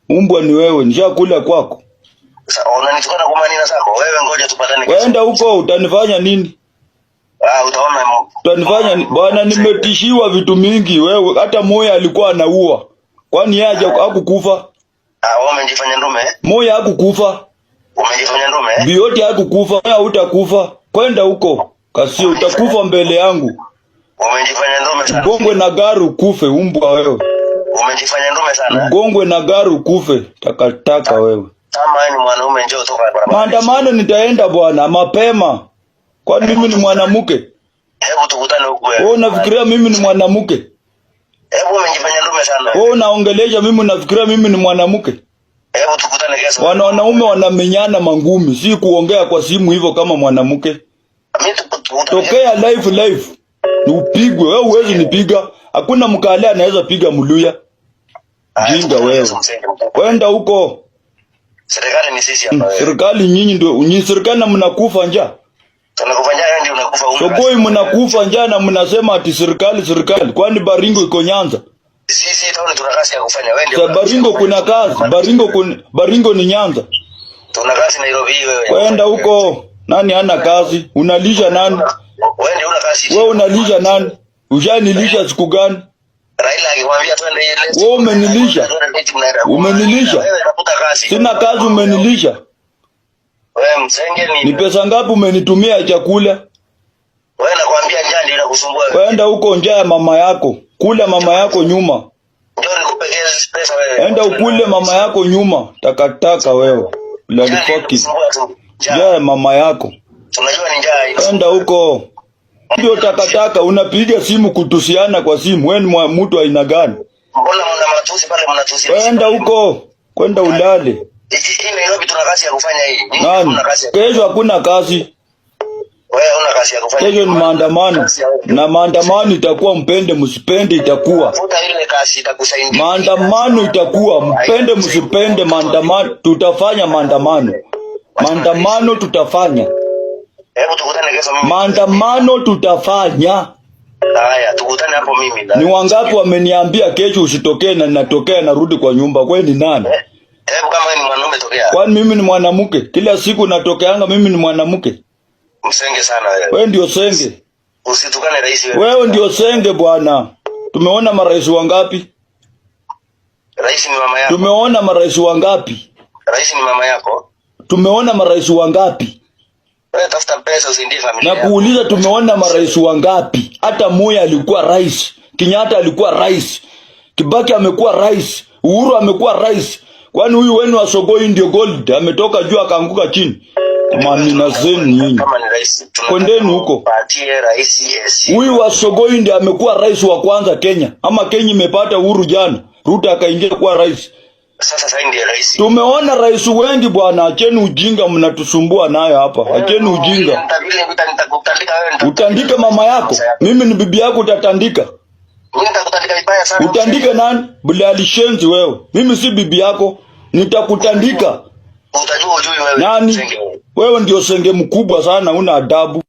Umbwa ni wewe, nishakula kwako. Sasa unanitukana kwa maneno zako. Wewe ngoja tupatane kesho. Wenda huko utanifanya nini? Utaona utanifanya nini? Bwana nimetishiwa vitu mingi wewe, hata Moya alikuwa anaua. Kwani yeye hakukufa? Wewe umejifanya ndume? Moya hakukufa. Umejifanya ndume? Bioti hakukufa, wewe hutakufa. Kwenda huko. Kasi utakufa mbele yangu. Umejifanya ndume sana. Gongwe na gari ukufe umbwa wewe. Umejifanya ndume sana. Gongwe na gari ukufe, takataka wewe. Kama ni mwanaume njoo toka barabara. Maandamano nitaenda bwana mapema. Kwani mimi ni mwanamke? Hebu tukutane huko wewe. Wewe unafikiria mimi ni mwanamke? Hebu umejifanya ndume sana. Wewe unaongelesha mimi unafikiria mimi ni mwanamke? Hebu tukutane kesho. Wanaume wanamenyana mangumi, si kuongea kwa simu hivyo kama mwanamke. Mimi tokea live. Ni upigwe, wewe uwezi nipiga. Hakuna mkale anaweza piga Mluya. Jinga wewe. Kwenda huko. Serikali ni sisi hapa wewe. Serikali nyinyi ndio, nyinyi serikali na mnakufa njaa. Tunakufa njaa ndio unakufa huko. Sokoi mnakufa njaa na mnasema ati serikali. Kwani Baringo iko Nyanza? Sisi tauni tuna kazi ya kufanya wewe ndio. Baringo kuna kazi, Baringo ni Nyanza. Tuna kazi Nairobi wewe. Kwenda huko. Nani hana kazi? Unalisha nani? Wewe ndio una kazi. Wewe unalisha nani? Ushanilisha siku gani? Raila akikwambia twende ile. Wewe umenilisha. Umenilisha. Wewe tafuta kazi. Sina kazi umenilisha. Wewe msenge nini? Ni pesa ngapi umenitumia chakula? Wewe nakwambia njaa ndio inakusumbua. Kwenda huko njaa ya mama yako. Kula mama yako nyuma. Ndio nikupekee pesa wewe. Enda ukule mama yako nyuma. Takataka wewe. Bloody fucking. Njaa ya mama yako. Unajua ni njaa. Enda huko. Ndio takataka unapiga simu kutusiana kwa simu. Wewe ni mtu aina gani? Mbona mna matusi pale mnatusi? Kwenda huko. Kwenda ulale. Hii Nairobi tuna kazi ya kufanya hii. Nani? Kesho hakuna kazi. Wewe una kazi ya kufanya. Kesho ni maandamano. Na maandamano itakuwa mpende msipende itakuwa. Futa ile kazi itakusaidia. Maandamano itakuwa mpende msipende maandamano tutafanya maandamano. Maandamano tutafanya. Hebu tukutane kesho mimi. Maandamano tutafanya. Haya, tukutane hapo mimi. Ni wangapi wameniambia kesho usitokee na ninatokea narudi kwa nyumba. Kwani ni nani? Hebu kama wewe ni mwanaume tokea. Kwani mimi ni mwanamke? Kila siku natokeanga mimi ni mwanamke. Msenge sana wewe. Wewe ndio senge. Usitukane rais wewe. Wewe ndio senge bwana. Tumeona marais wangapi? Rais ni mama yako. Tumeona marais wangapi? Rais ni mama yako. Tumeona marais wangapi? Wewe tafuta pesa usiindie familia. Na kuuliza tumeona marais wangapi? Hata Moi alikuwa rais, Kenyatta alikuwa rais, Kibaki amekuwa rais, Uhuru amekuwa rais. Kwani huyu wenu wa Sogoi ndio gold ametoka juu akaanguka chini? Mamina zenu nyinyi. Kama ni rais kwendeni huko. Patie rais. Huyu wa Sogoi ndio amekuwa rais wa kwanza Kenya. Ama Kenya imepata uhuru jana. Ruto akaingia kuwa rais. Sasa ndiye rais. Tumeona rais wengi bwana, acheni ujinga mnatusumbua nayo hapa. Acheni ujinga. Utandika mama yako. Mimi ni bibi yako utatandika. Mimi nitakutandika vibaya sana. Utandika nani? Bilali shenzi wewe. Mimi si bibi yako. Nitakutandika. Utajua ujui wewe. Nani? Wewe ndio senge mkubwa sana, una adabu.